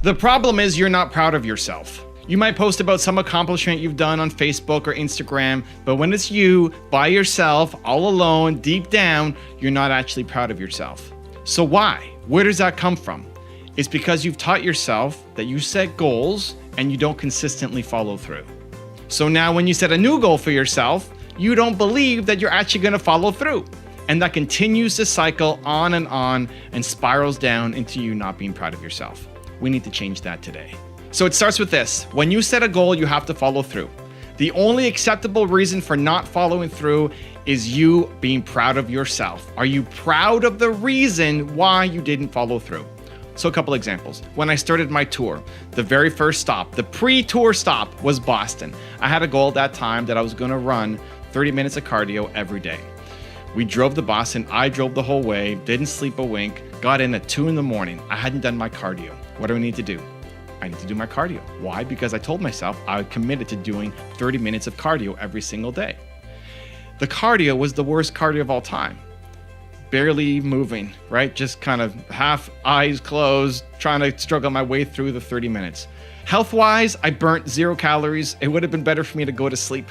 The problem is you're not proud of yourself. You might post about some accomplishment you've done on Facebook or Instagram, but when it's you, by yourself, all alone, deep down, you're not actually proud of yourself. So why? Where does that come from? It's because you've taught yourself that you set goals and you don't consistently follow through. So now when you set a new goal for yourself, you don't believe that you're actually going to follow through. And that continues to cycle on and spirals down into you not being proud of yourself. We need to change that today. So it starts with this. When you set a goal, you have to follow through. The only acceptable reason for not following through is you being proud of yourself. Are you proud of the reason why you didn't follow through? So a couple examples. When I started my tour, the very first stop, the pre-tour stop was Boston. I had a goal at that time that I was going to run 30 minutes of cardio every day. We drove to Boston. I drove the whole way, didn't sleep a wink, got in at 2 a.m. I hadn't done my cardio. What do I need to do? I need to do my cardio. Why? Because I told myself I committed to doing 30 minutes of cardio every single day. The cardio was the worst cardio of all time. Barely moving, right? Just kind of half eyes closed, trying to struggle my way through the 30 minutes. Health-wise, I burnt 0 calories. It would have been better for me to go to sleep.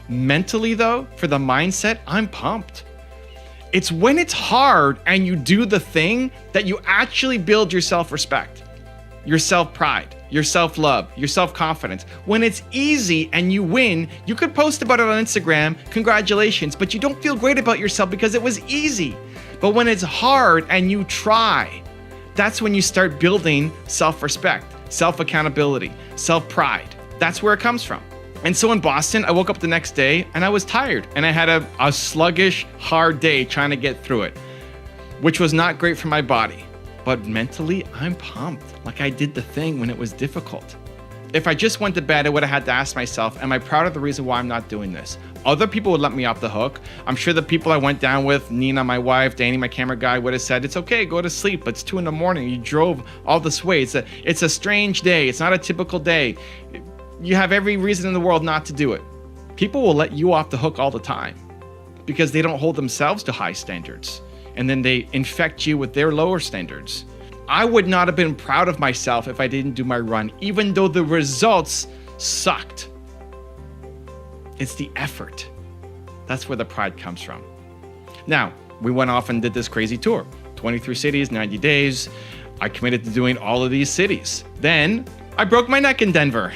Mentally though, for the mindset, I'm pumped. It's when it's hard and you do the thing that you actually build your self-respect, your self-pride, your self-love, your self-confidence. When it's easy and you win, you could post about it on Instagram, congratulations, but you don't feel great about yourself because it was easy. But when it's hard and you try, that's when you start building self-respect, self-accountability, self-pride. That's where it comes from. And so in Boston, I woke up the next day and I was tired and I had a sluggish, hard day trying to get through it, which was not great for my body. But mentally, I'm pumped, like I did the thing when it was difficult. If I just went to bed, I would have had to ask myself, am I proud of the reason why I'm not doing this? Other people would let me off the hook. I'm sure the people I went down with, Nina, my wife, Danny, my camera guy, would have said, it's okay, go to sleep. It's 2 a.m. You drove all this way. It's a strange day. It's not a typical day. You have every reason in the world not to do it. People will let you off the hook all the time because they don't hold themselves to high standards. And then they infect you with their lower standards. I would not have been proud of myself if I didn't do my run, even though the results sucked. It's the effort. That's where the pride comes from. Now, we went off and did this crazy tour, 23 cities, 90 days. I committed to doing all of these cities. Then I broke my neck in Denver.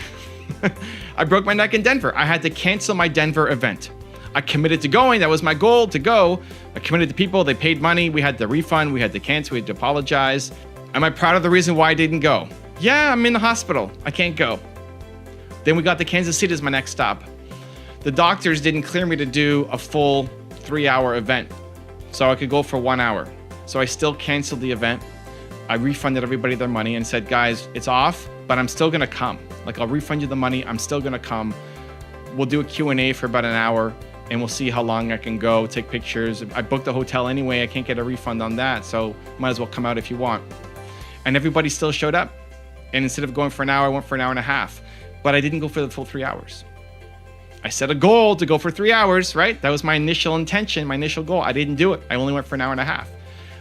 I broke my neck in Denver. I had to cancel my Denver event. I committed to going. That was my goal, to go. I committed to people. They paid money. We had to refund. We had to cancel. We had to apologize. Am I proud of the reason why I didn't go? Yeah, I'm in the hospital. I can't go. Then we got to Kansas City as my next stop. The doctors didn't clear me to do a full 3-hour event, so I could go for 1 hour. So I still canceled the event. I refunded everybody their money and said, guys, it's off, but I'm still gonna come. Like, I'll refund you the money. I'm still gonna come. We'll do a Q&A for about an hour and we'll see how long I can go, take pictures. I booked a hotel anyway. I can't get a refund on that, so might as well come out if you want. And everybody still showed up. And instead of going for an hour, I went for an hour and a half. But I didn't go for the full 3 hours. I set a goal to go for 3 hours, right? That was my initial intention, my initial goal. I didn't do it. I only went for an hour and a half.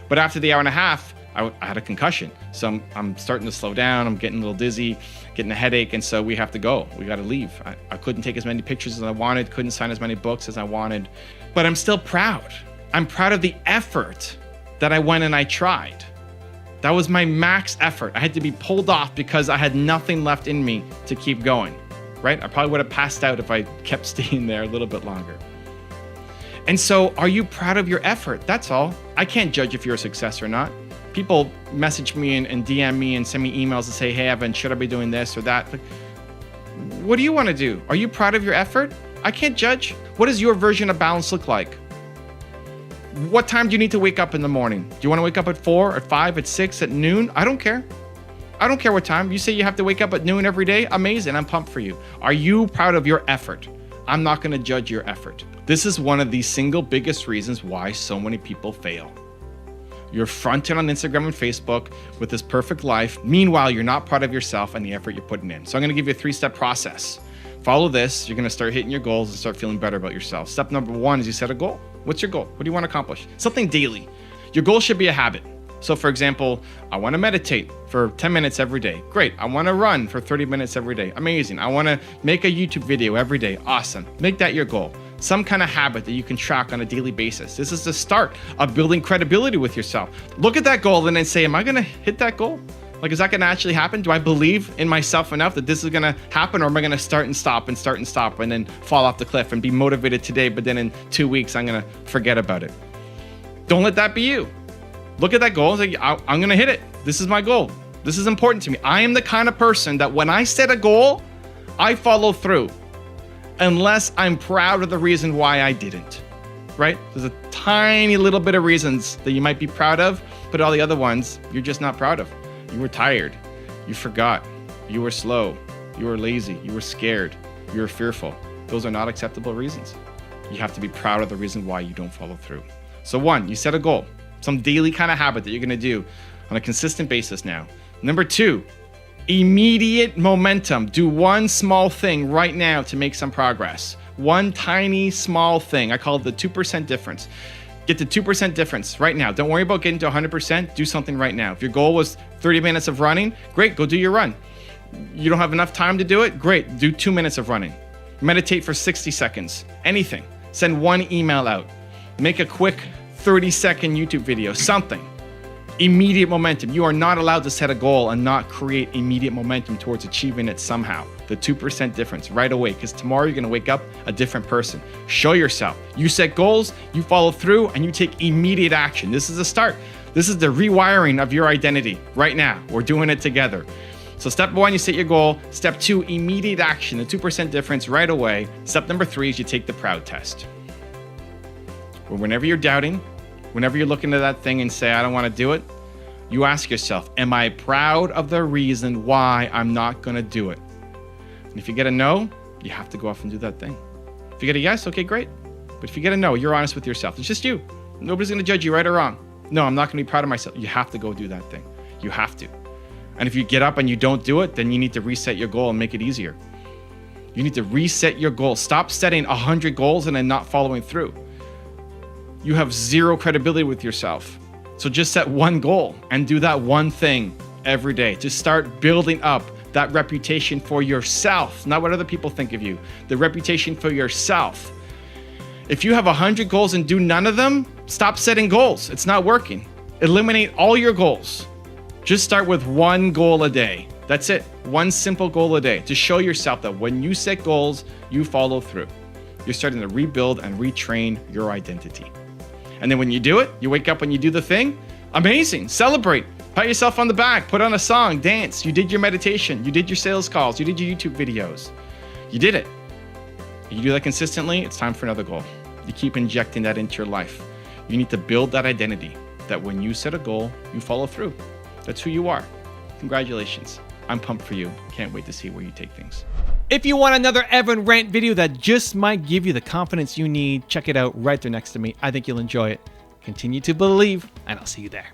But after the hour and a half, I had a concussion. So I'm starting to slow down. I'm getting a little dizzy, getting a headache. And so we have to go. We got to leave. I couldn't take as many pictures as I wanted, couldn't sign as many books as I wanted. But I'm still proud. I'm proud of the effort that I went and I tried. That was my max effort. I had to be pulled off because I had nothing left in me to keep going, right? I probably would have passed out if I kept staying there a little bit longer. And so are you proud of your effort? That's all. I can't judge if you're a success or not. People message me and DM me and send me emails and say, hey, Evan, should I be doing this or that? Like, what do you want to do? Are you proud of your effort? I can't judge. What does your version of balance look like? What time do you need to wake up in the morning? Do you want to wake up at 4, at 5, at 6, at noon? I don't care. I don't care what time. You say you have to wake up at noon every day? Amazing. I'm pumped for you. Are you proud of your effort? I'm not going to judge your effort. This is one of the single biggest reasons why so many people fail. You're fronted on Instagram and Facebook with this perfect life. Meanwhile, you're not proud of yourself and the effort you're putting in. So I'm going to give you a 3-step process. Follow this. You're going to start hitting your goals and start feeling better about yourself. Step number 1 is you set a goal. What's your goal? What do you want to accomplish? Something daily. Your goal should be a habit. So for example, I want to meditate for for 10 minutes every day. Great. I want to run for 30 minutes every day. Amazing. I want to make a YouTube video every day. Awesome. Make that your goal. Some kind of habit that you can track on a daily basis. This is the start of building credibility with yourself. Look at that goal and then say, am I going to hit that goal? Like, is that going to actually happen? Do I believe in myself enough that this is going to happen? Or am I going to start and stop and then fall off the cliff and be motivated today, but then in 2 weeks, I'm going to forget about it? Don't let that be you. Look at that goal and say, I'm going to hit it. This is my goal. This is important to me. I am the kind of person that when I set a goal, I follow through unless I'm proud of the reason why I didn't, right? There's a tiny little bit of reasons that you might be proud of, but all the other ones you're just not proud of. You were tired, you forgot, you were slow, you were lazy, you were scared, you were fearful. Those are not acceptable reasons. You have to be proud of the reason why you don't follow through. So 1, you set a goal, some daily kind of habit that you're gonna do on a consistent basis now. Number 2, immediate momentum. Do one small thing right now to make some progress. One tiny small thing. I call it the 2% difference. Get the 2% difference right now. Don't worry about getting to 100%. Do something right now. If your goal was 30 minutes of running, great, go do your run. You don't have enough time to do it? Great, do 2 minutes of running. Meditate for 60 seconds. Anything. Send one email out. Make a quick 30-second YouTube video. Something. Immediate momentum. You are not allowed to set a goal and not create immediate momentum towards achieving it somehow. The 2% difference right away, because tomorrow you're going to wake up a different person. Show yourself. You set goals, you follow through, and you take immediate action. This is the start. This is the rewiring of your identity right now. We're doing it together. So step 1, you set your goal. Step 2, immediate action, the 2% difference right away. Step number 3 is you take the proud test. Whenever you're doubting, whenever you're looking at that thing and say, I don't want to do it, you ask yourself, am I proud of the reason why I'm not going to do it? And if you get a no, you have to go off and do that thing. If you get a yes, okay, great. But if you get a no, you're honest with yourself. It's just you. Nobody's going to judge you right or wrong. No, I'm not going to be proud of myself. You have to go do that thing. You have to. And if you get up and you don't do it, then you need to reset your goal and make it easier. You need to reset your goal. Stop setting 100 goals and then not following through. You have zero credibility with yourself. So just set one goal and do that one thing every day. Just start building up that reputation for yourself, not what other people think of you, the reputation for yourself. If you have 100 goals and do none of them, stop setting goals. It's not working. Eliminate all your goals. Just start with one goal a day. That's it. One simple goal a day to show yourself that when you set goals, you follow through. You're starting to rebuild and retrain your identity. And then when you do it, you wake up when you do the thing, amazing, celebrate, pat yourself on the back, put on a song, dance, you did your meditation, you did your sales calls, you did your YouTube videos. You did it. You do that consistently, it's time for another goal. You keep injecting that into your life. You need to build that identity that when you set a goal, you follow through. That's who you are. Congratulations. I'm pumped for you. Can't wait to see where you take things. If you want another Evan Rant video that just might give you the confidence you need, check it out right there next to me. I think you'll enjoy it. Continue to believe, and I'll see you there.